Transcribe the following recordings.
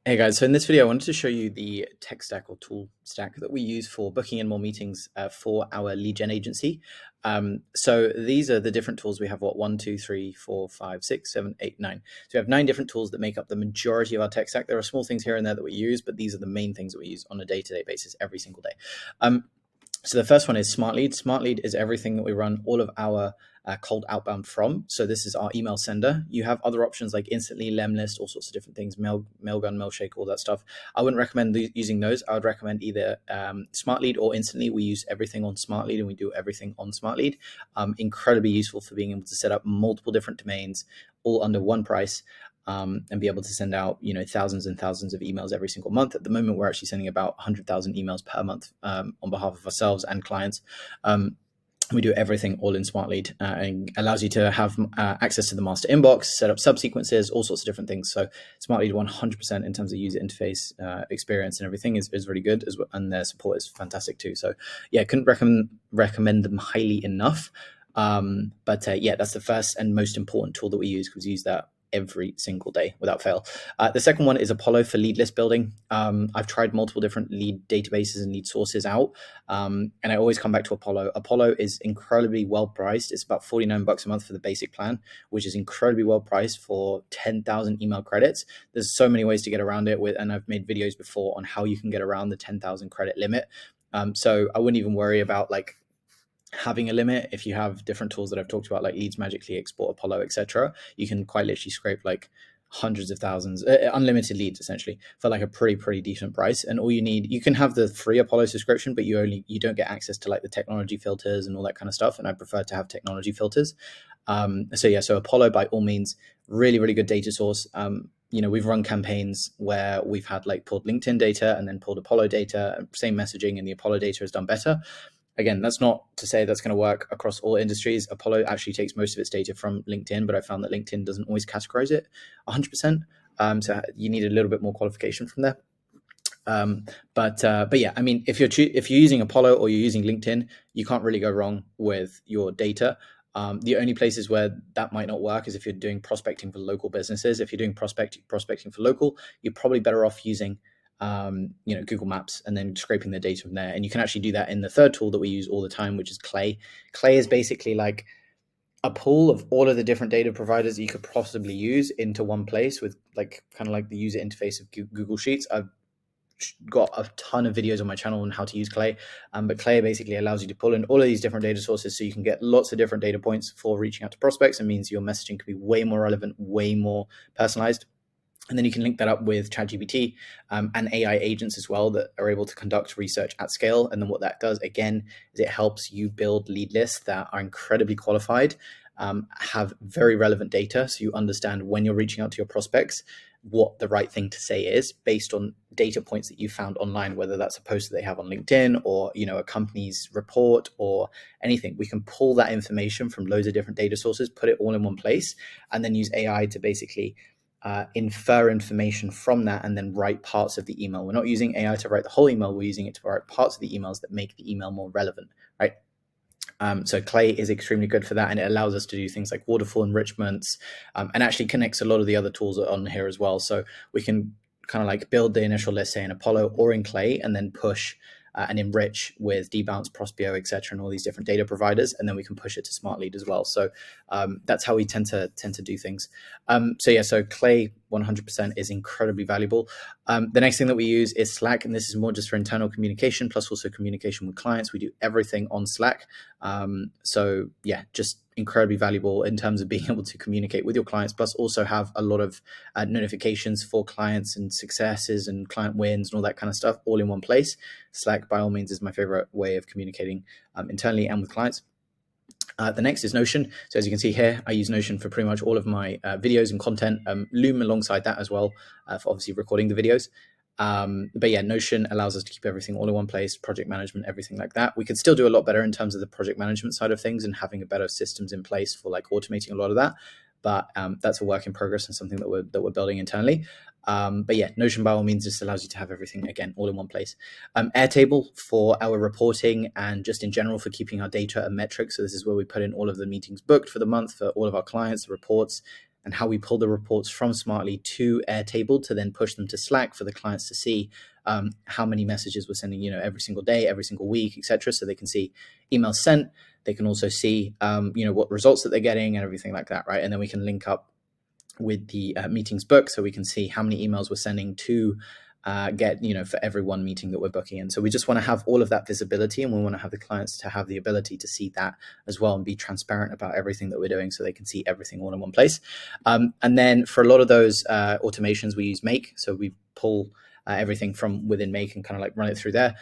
Hey guys, so in this video I wanted to show you the tech stack or tool stack that we use for booking in more meetings for our lead gen agency. So these are the different tools we have. What, 1, 2, 3, 4, 5, 6, 7, 8, 9. So we have 9 different tools that make up the majority of our tech stack. There are small things here and there that we use, but these are the main things that we use on a day-to-day basis every single day. So the first one is Smart Lead. Smart Lead is everything that we run all of our cold outbound from. So this is our email sender. You have other options like Instantly, Lemlist, all sorts of different things, Mailgun, Mailshake, all that stuff. I wouldn't recommend using those. I would recommend either Smart Lead or Instantly. We use everything on Smart Lead and we do everything on Smart Lead. Incredibly useful for being able to set up multiple different domains all under one price. And be able to send out, thousands and thousands of emails every single month. At the moment, we're actually sending about 100,000 emails per month on behalf of ourselves and clients. We do everything all in Smart Lead and allows you to have access to the master inbox, set up subsequences, all sorts of different things. So Smart Lead 100% in terms of user interface experience and everything is really good as well, and their support is fantastic too. So yeah, couldn't recommend them highly enough. But yeah, that's the first and most important tool that we use, because we use that every single day without fail. The second one is Apollo for lead list building. I've tried multiple different lead databases and lead sources out, and I always come back to Apollo. Apollo is incredibly well priced. It's about $49 a month for the basic plan, which is incredibly well priced for 10,000 email credits. There's so many ways to get around it and I've made videos before on how you can get around the 10,000 credit limit. So I wouldn't even worry about having a limit. If you have different tools that I've talked about, like Leads Magically, Export Apollo, etc., you can quite literally scrape hundreds of thousands, unlimited leads essentially, for a pretty decent price. And all you need, you can have the free Apollo subscription, but you don't get access to the technology filters and all that kind of stuff. And I prefer to have technology filters. So Apollo, by all means, really good data source. We've run campaigns where we've had pulled LinkedIn data and then pulled Apollo data, same messaging, and the Apollo data has done better. Again, that's not to say that's going to work across all industries. Apollo actually takes most of its data from LinkedIn, but I found that LinkedIn doesn't always categorize it 100%. So you need a little bit more qualification from there. But yeah, I mean, if you're using Apollo or you're using LinkedIn, you can't really go wrong with your data. The only places where that might not work is if you're doing prospecting for local businesses. If you're doing prospecting for local, you're probably better off using Google Maps and then scraping the data from there. And you can actually do that in the third tool that we use all the time, which is Clay. Clay is basically like a pool of all of the different data providers that you could possibly use into one place with kind of like the user interface of Google Sheets. I've got a ton of videos on my channel on how to use Clay, but Clay basically allows you to pull in all of these different data sources so you can get lots of different data points for reaching out to prospects. It means your messaging can be way more relevant, way more personalized. And then you can link that up with ChatGPT and AI agents as well that are able to conduct research at scale. And then what that does, again, is it helps you build lead lists that are incredibly qualified, have very relevant data. So you understand when you're reaching out to your prospects, what the right thing to say is based on data points that you found online, whether that's a post that they have on LinkedIn or, a company's report or anything. We can pull that information from loads of different data sources, put it all in one place, and then use AI to basically infer information from that and then write parts of the email. We're not using AI to write the whole email. We're using it to write parts of the emails that make the email more relevant, right? So Clay is extremely good for that, and it allows us to do things like waterfall enrichments, and actually connects a lot of the other tools on here as well. So we can kind of build the initial list, say in Apollo or in Clay, and then push and enrich with Debounce, Prospeo, etc., and all these different data providers, and then we can push it to Smart Lead as well. So that's how we tend to do things. So Clay 100% is incredibly valuable. The next thing that we use is Slack, and this is more just for internal communication, plus also communication with clients. We do everything on Slack. So yeah, just incredibly valuable in terms of being able to communicate with your clients, plus also have a lot of notifications for clients and successes and client wins and all that kind of stuff all in one place. Slack, by all means, is my favorite way of communicating internally and with clients. The next is Notion. So as you can see here, I use Notion for pretty much all of my videos and content. Loom alongside that as well for obviously recording the videos. But yeah, Notion allows us to keep everything all in one place, project management, everything like that. We could still do a lot better in terms of the project management side of things and having a better systems in place for automating a lot of that. But that's a work in progress and something that we're building internally. But yeah, Notion by all means just allows you to have everything, again, all in one place. Airtable for our reporting and just in general for keeping our data and metrics. So this is where we put in all of the meetings booked for the month for all of our clients, the reports, and how we pull the reports from Smartly to Airtable to then push them to Slack for the clients to see how many messages we're sending, every single day, every single week, etc. So they can see emails sent. They can also see, what results that they're getting and everything like that, right? And then we can link up with the meetings book, so we can see how many emails we're sending to get, for every one meeting that we're booking in. So we just want to have all of that visibility, and we want to have the clients to have the ability to see that as well and be transparent about everything that we're doing, so they can see everything all in one place. And then for a lot of those automations, we use Make. So we pull everything from within Make and kind of like run it through there.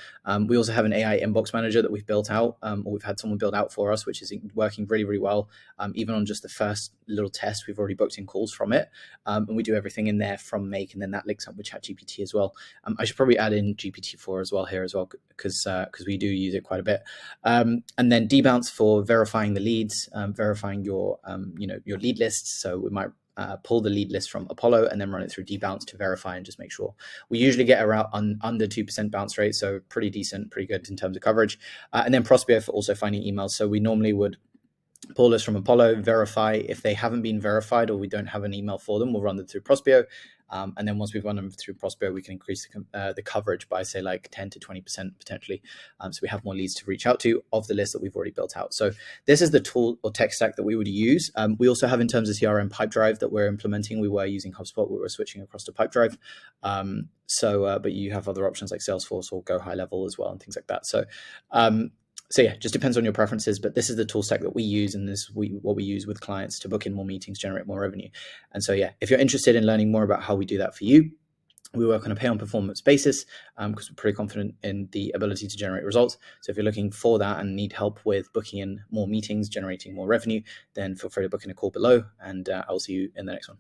We also have an AI inbox manager that we've built out, or we've had someone build out for us, which is working really, really well. Even on just the first little test, we've already booked in calls from it. And we do everything in there from Make, and then that links up with ChatGPT as well. I should probably add in GPT-4 as well here as well, because we do use it quite a bit. And then debounce for verifying the leads, verifying your lead lists. So we might pull the lead list from Apollo and then run it through debounce to verify and just make sure. We usually get around under 2% bounce rate, so pretty decent, pretty good in terms of coverage. And then Prospeo for also finding emails. So we normally would pull this from Apollo, verify. If they haven't been verified or we don't have an email for them, we'll run them through Prospeo. And then once we've run them through Prospeo, we can increase the coverage by, say, like 10 to 20% potentially. So we have more leads to reach out to of the list that we've already built out. So this is the tool or tech stack that we would use. We also have, in terms of CRM, Pipedrive that we're implementing. We were using HubSpot, we were switching across to Pipedrive. But you have other options like Salesforce or Go High Level as well and things like that. So yeah, just depends on your preferences, but this is the tool stack that we use, and what we use with clients to book in more meetings, generate more revenue. And so yeah, if you're interested in learning more about how we do that for you, we work on a pay on performance basis because we're pretty confident in the ability to generate results. So if you're looking for that and need help with booking in more meetings, generating more revenue, then feel free to book in a call below, and I'll see you in the next one.